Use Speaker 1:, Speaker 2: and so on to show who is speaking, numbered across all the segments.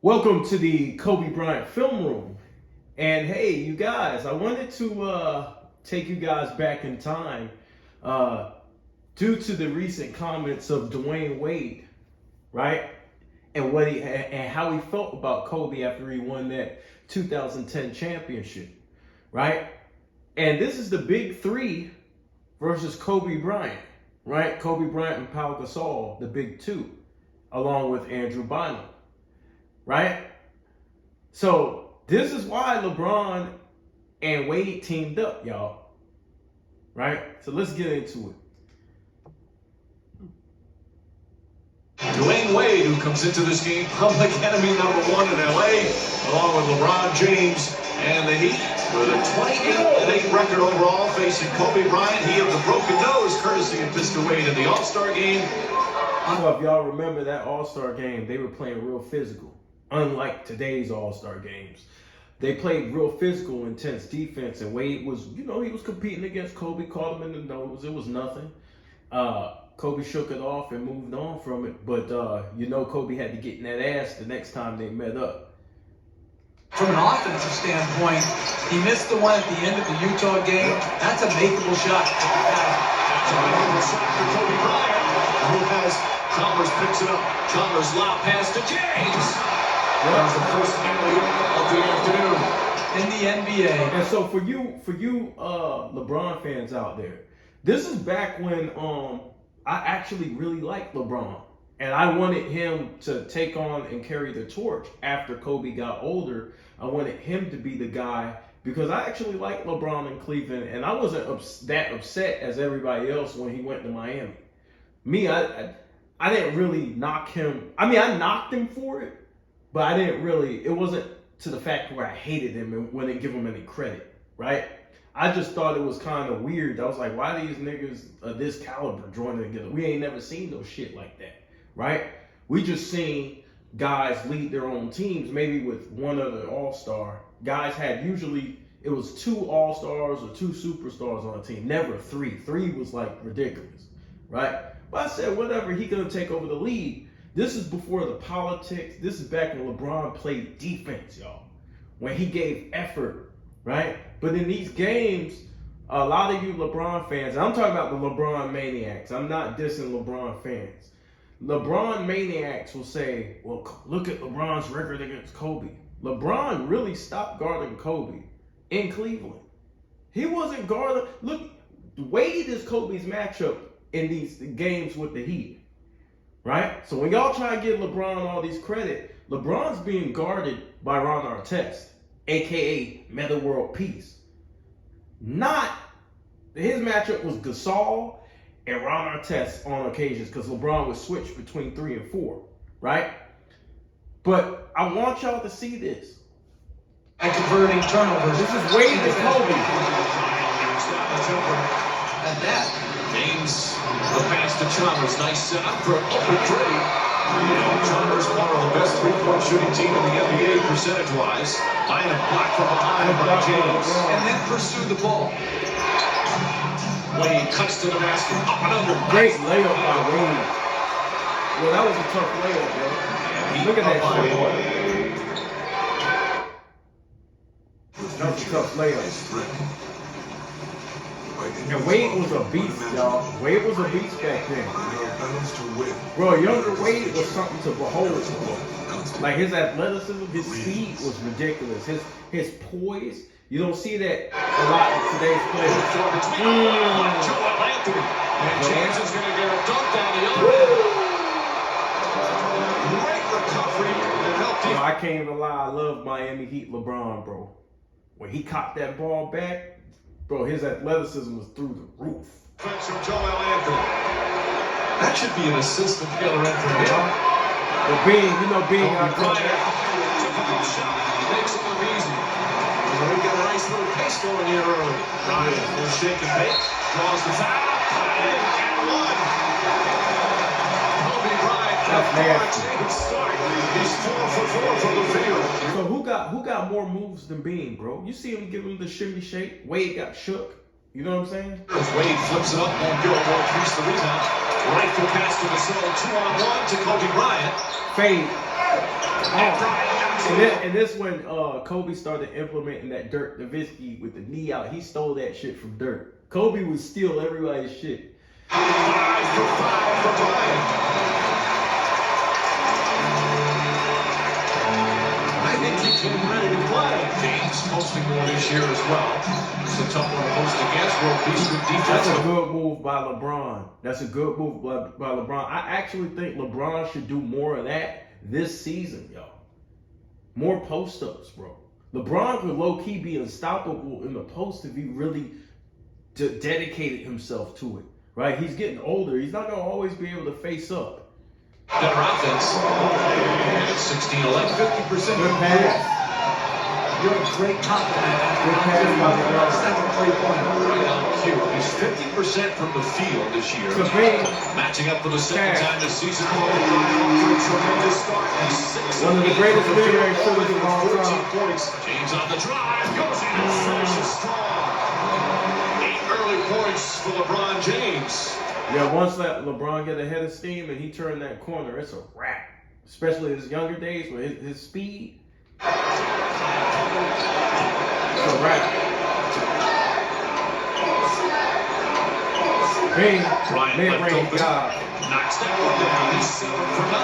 Speaker 1: Welcome to the Kobe Bryant film room. And hey, you guys, I wanted to take you guys back in time due to the recent comments of Dwayne Wade, right? And how he felt about Kobe after he won that 2010 championship, right? And this is the big three versus Kobe Bryant, right? Kobe Bryant and Pau Gasol, the big two, along with Andrew Bynum. Right? So this is why LeBron and Wade teamed up, y'all. Right? So let's get into it.
Speaker 2: Dwayne Wade, who comes into this game public enemy number one in LA, along with LeBron James and the Heat, with a 28-8 record overall, facing Kobe Bryant. He of the broken nose, courtesy of Mr. Wade in the All-Star game.
Speaker 1: I don't know if y'all remember that All-Star game. They were playing real physical. Unlike today's All-Star games, they played real physical, intense defense, and Wade was, he was competing against Kobe, caught him in the nose. It was nothing. Kobe shook it off and moved on from it, but Kobe had to get in that ass the next time they met up.
Speaker 3: From an offensive standpoint, he missed the one at the end of the Utah game. That's a makeable shot.
Speaker 2: Kobe Bryant, who has Chalmers picks it up. Chalmers lob pass to James. That was the first alley-oop of the afternoon.
Speaker 3: In the NBA.
Speaker 1: And so for you LeBron fans out there, this is back when I actually really liked LeBron. And I wanted him to take on and carry the torch after Kobe got older. I wanted him to be the guy because I actually liked LeBron in Cleveland, and I wasn't that upset as everybody else when he went to Miami. Me, I didn't really knock him. I mean, I knocked him for it, but I didn't really, it wasn't to the fact where I hated him and wouldn't give him any credit, right? I just thought it was kind of weird. I was like, why these niggas of this caliber joining together? We ain't never seen no shit like that, right? We just seen guys lead their own teams, maybe with one other all-star. Guys had usually, it was two all-stars or two superstars on a team, never three. Three was like ridiculous, right? But I said, whatever, he gonna take over the league. This is before the politics. This is back when LeBron played defense, y'all. When he gave effort, right? But in these games, a lot of you LeBron fans, I'm talking about the LeBron maniacs. I'm not dissing LeBron fans. LeBron maniacs will say, well, look at LeBron's record against Kobe. LeBron really stopped guarding Kobe in Cleveland. He wasn't guarding. Look, Wade is Kobe's matchup in these games with the Heat. Right? So when y'all try to give LeBron all these credit, LeBron's being guarded by Ron Artest, a.k.a. Meta World Peace. His matchup was Gasol and Ron Artest on occasions because LeBron would switch between 3 and 4, right? But I want y'all to see this.
Speaker 3: And converting turnovers.
Speaker 1: This is Wade to Kobe.
Speaker 3: At that.
Speaker 2: James, the pass to Chalmers. Nice setup for an open three. Chalmers, one of the best three-point shooting team in the NBA percentage-wise. Bynum blocked from behind by James.
Speaker 3: And then pursued the ball.
Speaker 2: Wade cuts to the basket. Up and under.
Speaker 1: Great layup by Wade. Well, that was a tough layup, bro. Look at that shit. That was a tough layup. And Wade was a beast, y'all. Wade was a beast back then. Bro, younger Wade was something to behold. Like his athleticism, his speed was ridiculous. His poise, you don't see that a lot in today's players.
Speaker 2: And James is going to get a dunk down the other end. Great recovery that helped him.
Speaker 1: I can't even lie, I love Miami Heat LeBron, bro. When he caught that ball back, bro, his athleticism was through the roof.
Speaker 2: Thanks from Joel Anthony.
Speaker 3: That should be an assist from Taylor Anthony.
Speaker 1: But being out there.
Speaker 2: Typical shot. Makes it look easy. We got a nice little pace going here early. Bryant will shake and bake. Draws the foul. And one. Kobe Bryant.
Speaker 1: That's nasty.
Speaker 2: He's 4 for 4 from the field.
Speaker 1: So who got more moves than Bean, bro? You see him give him the shimmy shake. Wade got shook. You know what I'm saying?
Speaker 2: Wade flips it up. Won't go. Won't piece the rebound. Right foot pass to the zone. 2-on-1 to Kobe Bryant.
Speaker 1: Fade.
Speaker 2: And Bryant
Speaker 1: And this when Kobe started implementing that Dirk Nowitzki with the knee out. He stole that shit from Dirk. Kobe would steal everybody's shit.
Speaker 2: 5 for 5 for Bryant. I think he came ready to play. James posting more this year as well. It's a tough one to post against. World Peace with defense.
Speaker 1: That's a good move by LeBron. That's a good move by LeBron. I actually think LeBron should do more of that this season, y'all. More post-ups, bro. LeBron could low-key be unstoppable in the post if he really dedicated himself to it, right? He's getting older. He's not going to always be able to face up.
Speaker 2: Better offense. 16-11.
Speaker 3: 50%.
Speaker 1: Good pass.
Speaker 3: You're a great compliment.
Speaker 1: Good pass by LeBron.
Speaker 3: Second three-pointer.
Speaker 2: Right on cue. He's 50% from the field this year. Matching up for the second time this season. Tremendous start.
Speaker 1: One of the greatest mid-range shooters of all
Speaker 2: 14
Speaker 1: time.
Speaker 2: points. James on the drive. Goes in and finishes strong. 8 early points for LeBron James.
Speaker 1: Yeah, once that LeBron get ahead of steam and he turned that corner, it's a wrap. Especially in his younger days with his speed. It's a wrap. Bing,
Speaker 2: Bryant
Speaker 1: mid-range guy.
Speaker 2: knocks that one down. He's 7 for 9.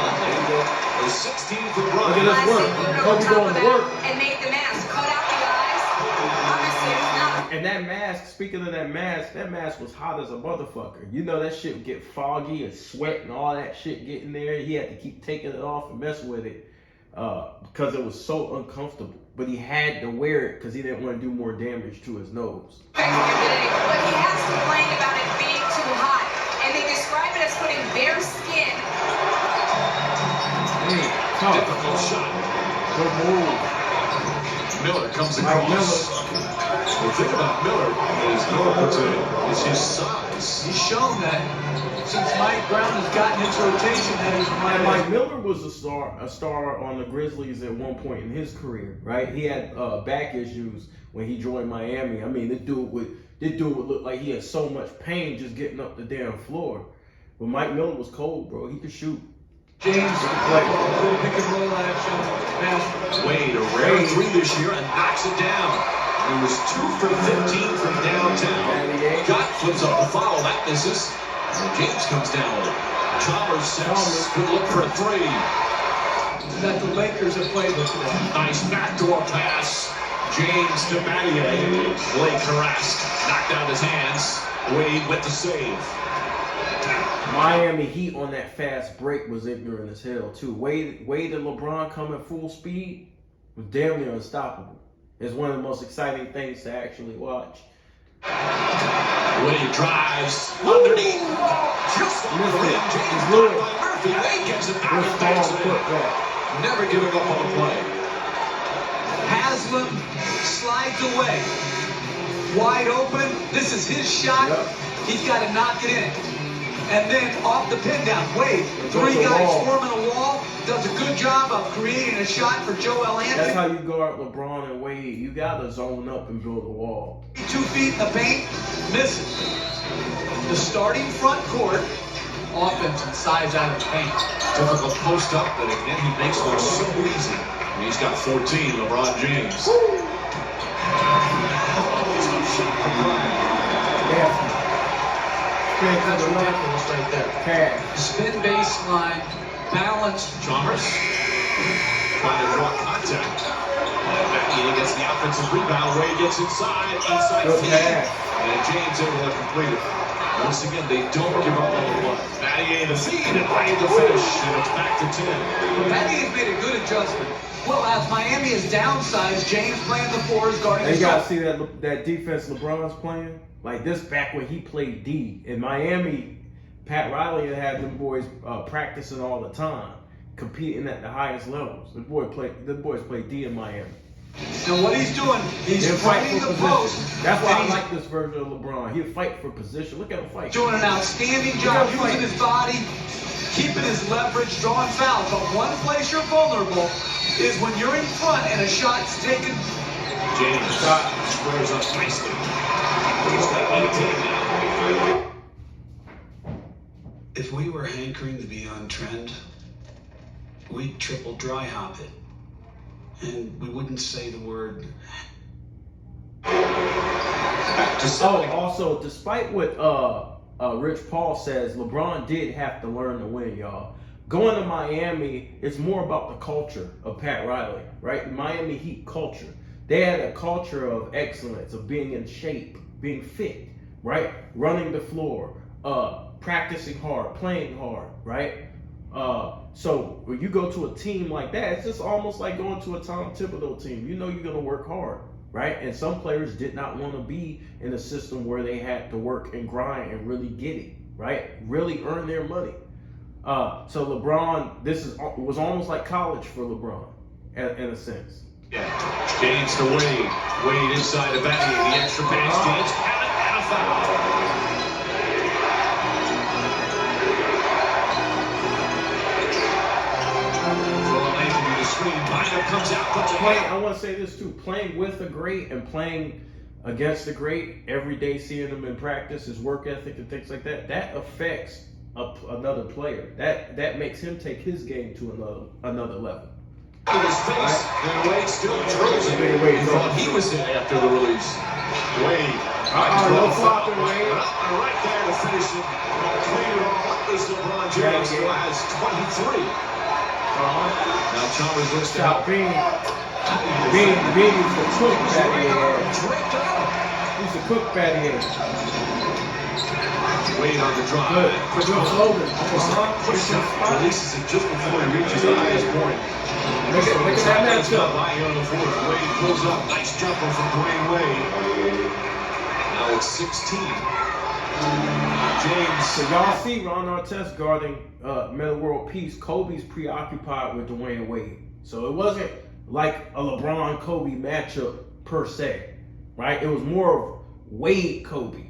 Speaker 2: The 16th for
Speaker 1: Look at
Speaker 2: Bryant.
Speaker 1: this work. Kobe going to work.
Speaker 4: And make the mask. Cut out the eyes. Honestly, it's not.
Speaker 1: And that mask, speaking of that mask was hot as a motherfucker. You know that shit would get foggy and sweat and all that shit get in there. He had to keep taking it off and mess with it because it was so uncomfortable. But he had to wear it because he didn't want to do more damage to his nose.
Speaker 4: But he has complained about it being too hot. And they describe it as putting bare skin.
Speaker 1: Tough.
Speaker 2: Difficult shot.
Speaker 1: Good move.
Speaker 2: Miller comes
Speaker 1: Mike
Speaker 2: across. The thing about Miller is his size.
Speaker 3: He's shown that since Mike Brown has gotten into rotation that he's
Speaker 1: And Mike Miller was a star on the Grizzlies at one point in his career, right? He had back issues when he joined Miami. I mean, this dude would look like he had so much pain just getting up the damn floor. But Mike Miller was cold, bro. He could shoot.
Speaker 3: James, little pick and roll action.
Speaker 2: Wade, a rare 3 this year, and knocks it down. He was 2 for 15 from downtown. Got flips up the foul, that misses. And James comes down with it. Chalmers sets. Good look for a 3.
Speaker 3: That the Lakers have played with today.
Speaker 2: Nice backdoor pass. James to Battier. Blake harassed. Knocked out his hands. Wade with the save.
Speaker 1: Miami Heat on that fast break was ignorant as hell too. Wade and LeBron coming full speed was damn near unstoppable. It's one of the most exciting things to actually watch.
Speaker 2: Wade drives underneath. Just on the rim. James blocked by Murphy. Wade gets it back and banks it in. Never giving up on the play.
Speaker 3: Haslam slides away. Wide open. This is his shot.
Speaker 1: Yep.
Speaker 3: He's got to knock it in. And then off the pin down. Wade, 3 guys forming a wall. Does a good job of creating a shot for Joel
Speaker 1: That's
Speaker 3: Anthony.
Speaker 1: how you guard LeBron and Wade. You gotta zone up and build a wall.
Speaker 3: 2 feet in the paint. Misses. The starting front court. Offense and size out of the paint.
Speaker 2: Difficult post up, but again, he makes those so easy. And he's got 14, LeBron James. Tough shot from Bryant.
Speaker 1: Yeah.
Speaker 3: That's ridiculous right there.
Speaker 1: Cash.
Speaker 3: Spin baseline, balance.
Speaker 2: Chalmers trying to draw contact. And Battier gets the offensive rebound. Wade gets inside
Speaker 1: Good
Speaker 2: feed.
Speaker 1: pass.
Speaker 2: And James able to complete it. Once again, they don't give up on the one. Battier the feed and Wade the finish. And it's back to 10.
Speaker 3: Battier has made a good adjustment. Well, as Miami is downsized, James playing the 4s, guarding
Speaker 1: And
Speaker 3: the
Speaker 1: you gotta
Speaker 3: shot.
Speaker 1: see that defense LeBron's playing. Like this back when he played D. In Miami, Pat Riley had them boys practicing all the time, competing at the highest levels. The boys play D in Miami.
Speaker 3: And what he's doing, he's
Speaker 1: He'll fight
Speaker 3: fighting
Speaker 1: for
Speaker 3: the
Speaker 1: position.
Speaker 3: post.
Speaker 1: That's why
Speaker 3: and
Speaker 1: I
Speaker 3: he's
Speaker 1: like this version of LeBron. He'll fight for position. Look at him fight.
Speaker 3: doing an outstanding job using his body, keeping his leverage, drawing fouls. But one place you're vulnerable is when you're in front and a shot's taken.
Speaker 2: James squares up nicely. He's got 19 now.
Speaker 5: If we were hankering to be on trend, we'd triple dry hop it.
Speaker 2: and we wouldn't say the word.
Speaker 1: Also, despite what Rich Paul says, LeBron did have to learn to win, y'all. Going to Miami, it's more about the culture of Pat Riley, right? The Miami Heat culture. They had a culture of excellence, of being in shape, being fit, right? Running the floor, practicing hard, playing hard, right? So when you go to a team like that, it's just almost like going to a Tom Thibodeau team. You know you're going to work hard, right? And some players did not want to be in a system where they had to work and grind and really get it, right? Really earn their money. So LeBron, was almost like college for LeBron, in a sense.
Speaker 2: Yeah. James to Wade. Wade inside the back. The extra pass. James had it and a foul. The screen. Bynum comes out. Puts it
Speaker 1: I want to say this too. Playing with a great and playing against a great every day, seeing them in practice, his work ethic and things like that, that affects another player. That makes him take his game to another level.
Speaker 2: In his face, and Wade still drills it. He thought he was in after the release. Wade.
Speaker 1: No flopping, Wade.
Speaker 2: Right there to finish it. Clean it all up as LeBron James still has 23. Now Chalmers looks to help.
Speaker 1: Bean used to cook fatty head. Used to cook fatty head.
Speaker 2: Wade on the drive.
Speaker 1: Good slogan.
Speaker 2: Push up. Releases it just before he reaches the highest point.
Speaker 1: Look at that matchup.
Speaker 2: On the fourth. Wade pulls up. Nice jumper from Dwayne Wade. Now it's 16. James.
Speaker 1: So y'all see Ron Artest guarding Metta World Peace. Kobe's preoccupied with Dwayne Wade. So it wasn't like a LeBron-Kobe matchup per se, right? It was more of Wade-Kobe,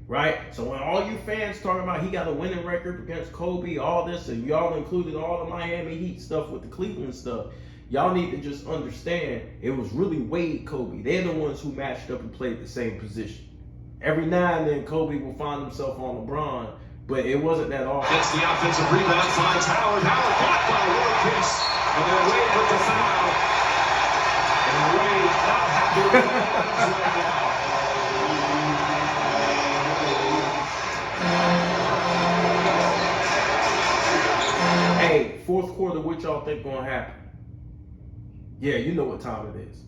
Speaker 1: right? So when all you fans talking about he got a winning record against Kobe, all this, and y'all included all the Miami Heat stuff with the Cleveland stuff, y'all need to just understand it was really Wade-Kobe. They're the ones who matched up and played the same position. Every now and then Kobe will find himself on LeBron, but it wasn't that often.
Speaker 2: Gets the offensive rebound, finds Howard. Howard blocked by World Peace. And then Wade with the foul. And Wade not happy with the right now.
Speaker 1: Hey, fourth quarter, what y'all think gonna happen? Yeah, you know what time it is.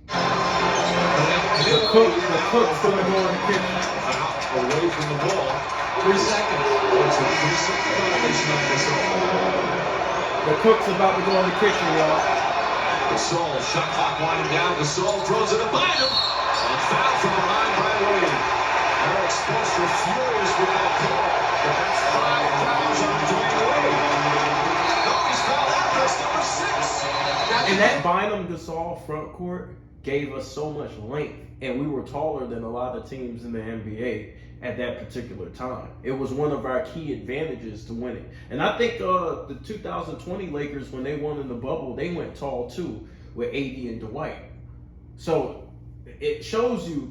Speaker 1: The cook's gonna go in the kitchen.
Speaker 2: Away from the ball. 3 seconds. It's a 3-second violation of this.
Speaker 1: The cook's about to go in the kitchen, y'all.
Speaker 2: Gasol, shot clock winding down. Gasol throws it to Bynum. And foul from the line by Wade. Eric Spoelstra furious with that call. But that's 5 fouls on Dwayne Wade. No, he's fouled out. That's number 6.
Speaker 1: And that Bynum Gasol front court gave us so much length, and we were taller than a lot of teams in the NBA at that particular time. It was one of our key advantages to winning. And I think the 2020 Lakers, when they won in the bubble, they went tall too with AD and Dwight. So it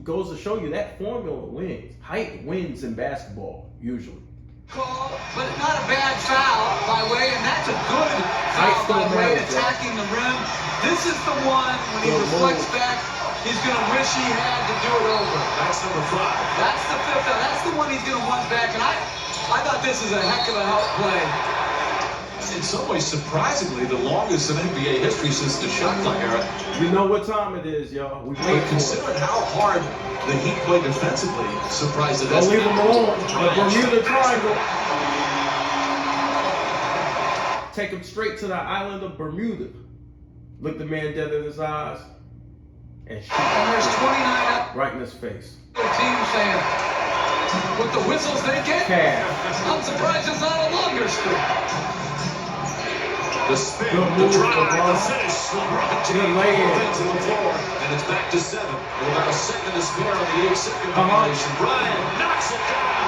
Speaker 1: goes to show you that formula wins. Height wins in basketball, usually.
Speaker 3: Call, but not a bad foul by Wade, and that's a good foul by Wade attacking the rim. This is the one when he reflects back, he's going to wish he had to do it over.
Speaker 2: That's number 5.
Speaker 3: That's the 5th. That's the one he's going to want back, and I thought this is a heck of a help play.
Speaker 2: In some ways, surprisingly, the longest in NBA history since the shot clock era.
Speaker 1: You know what time it is, y'all. We
Speaker 2: But considering how hard the Heat played defensively, surprised at
Speaker 1: Don't leave them alone. The Bermuda Triangle. Take him straight to the island of Bermuda. Look the man dead in his eyes and shoot.
Speaker 3: And there's 29
Speaker 1: right in his face.
Speaker 3: team saying, with the whistles they get, I'm surprised it's not a longer streak.
Speaker 2: The spin,
Speaker 1: the
Speaker 2: drive,
Speaker 1: LeBron.
Speaker 2: the finish. LeBron James to the floor, and it's back to 7. With about a second to spare on the 8-second violation. Bryant knocks it down.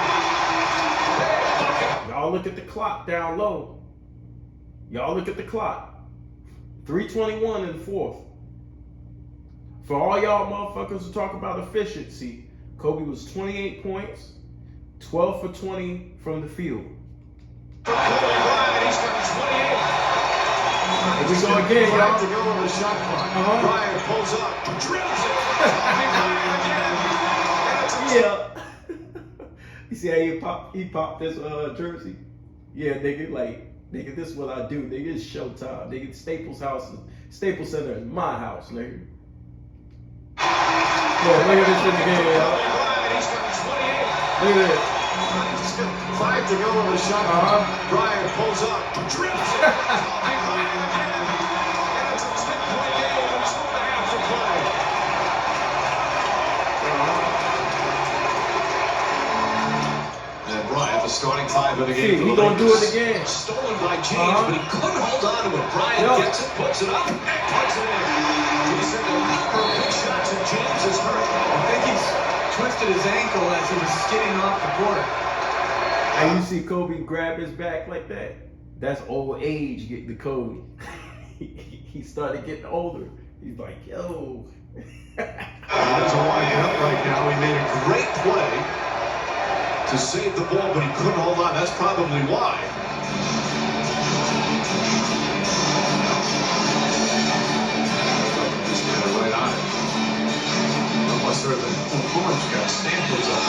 Speaker 1: Y'all look at the clock down low. Y'all look at the clock. 3:21 in the fourth. For all y'all motherfuckers who talk about efficiency, Kobe was 28 points, 12 for 20 from the field.
Speaker 2: For Kobe Bryant, he's got 28.
Speaker 1: Here we go again, y'all.
Speaker 2: To go on the shot clock. Bryant pulls up, drills it. Kobe Bryant again.
Speaker 1: Yeah. You see how he popped this jersey? Yeah, nigga, this is what I do. Nigga, it's showtime. Nigga, Staples Center is my house, nigga. Yeah, look at this shit again, y'all.
Speaker 2: He's got 28.
Speaker 1: Look at this.
Speaker 2: 5 to go on the shot clock. Bryant pulls up, drills it. Kobe Bryant again. And it's a 10-point game and 2.5 to play. And Bryant, the starting 5 of the game.
Speaker 1: He's gonna do it again.
Speaker 2: Stolen by James, but he couldn't hold on to it. Bryant gets it, puts it up, and puts it in. He said a number of big shots, and James is hurt.
Speaker 3: I think he's twisted his ankle as he was skidding off the court.
Speaker 1: And you see Kobe grab his back like that. That's old age getting to Kobe. He started getting older. He's like, yo.
Speaker 2: He doesn't want to get up right now. He made a great play to save the ball, but he couldn't hold on. That's probably why. Just got it right on it. Unless the orange got stampers up.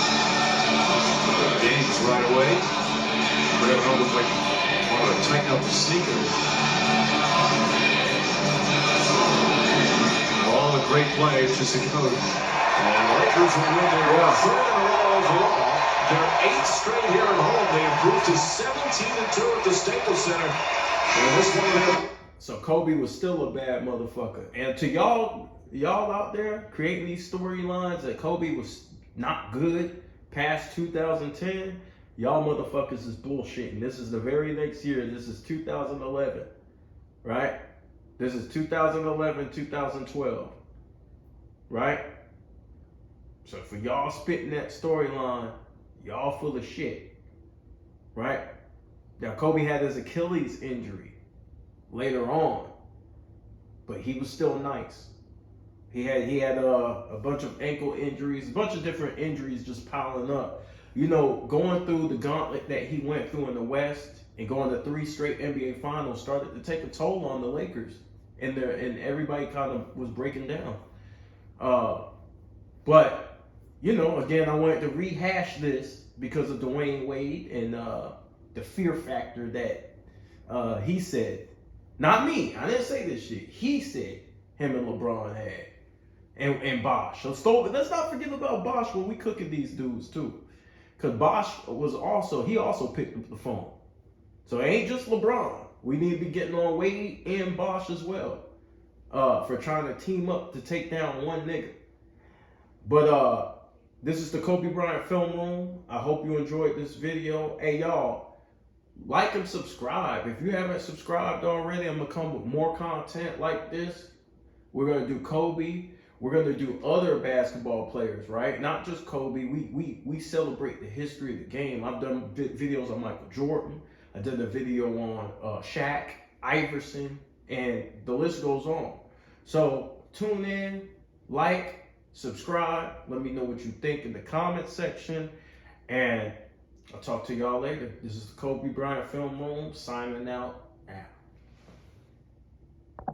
Speaker 2: Games right away. Whatever looked like wanted to tighten up the sneakers. All the great plays just to go. And the Lakers will win their third in a row overall. They're 8th straight here at home. They improved to 17-2 at the Staples Center. And this one of them.
Speaker 1: So Kobe was still a bad motherfucker. And to y'all out there creating these storylines that Kobe was not good past 2010, y'all motherfuckers is bullshitting. This is the very next year. This is 2011, right? This is 2011, 2012, right? So for y'all spitting that storyline, y'all full of shit, right? Now Kobe had his Achilles injury later on, but he was still nice. He had a bunch of ankle injuries, a bunch of different injuries just piling up. You know, going through the gauntlet that he went through in the West and going to 3 straight NBA finals started to take a toll on the Lakers, and everybody kind of was breaking down. But you know, again, I wanted to rehash this because of Dwayne Wade and the fear factor that he said. Not me. I didn't say this shit. He said him and LeBron had. And Bosh. So let's not forget about Bosh when we cooking these dudes too. Because Bosh he also picked up the phone. So it ain't just LeBron. We need to be getting on Wade and Bosh as well. For trying to team up to take down one nigga. But this is the Kobe Bryant Film Room. I hope you enjoyed this video. Hey y'all, like and subscribe. If you haven't subscribed already, I'm gonna come with more content like this. We're gonna do Kobe. We're gonna do other basketball players, right? Not just Kobe. We celebrate the history of the game. I've done videos on Michael Jordan. I did a video on Shaq, Iverson, and the list goes on. So tune in, like, subscribe. Let me know what you think in the comment section, and I'll talk to y'all later. This is the Kobe Bryant Film Room signing out.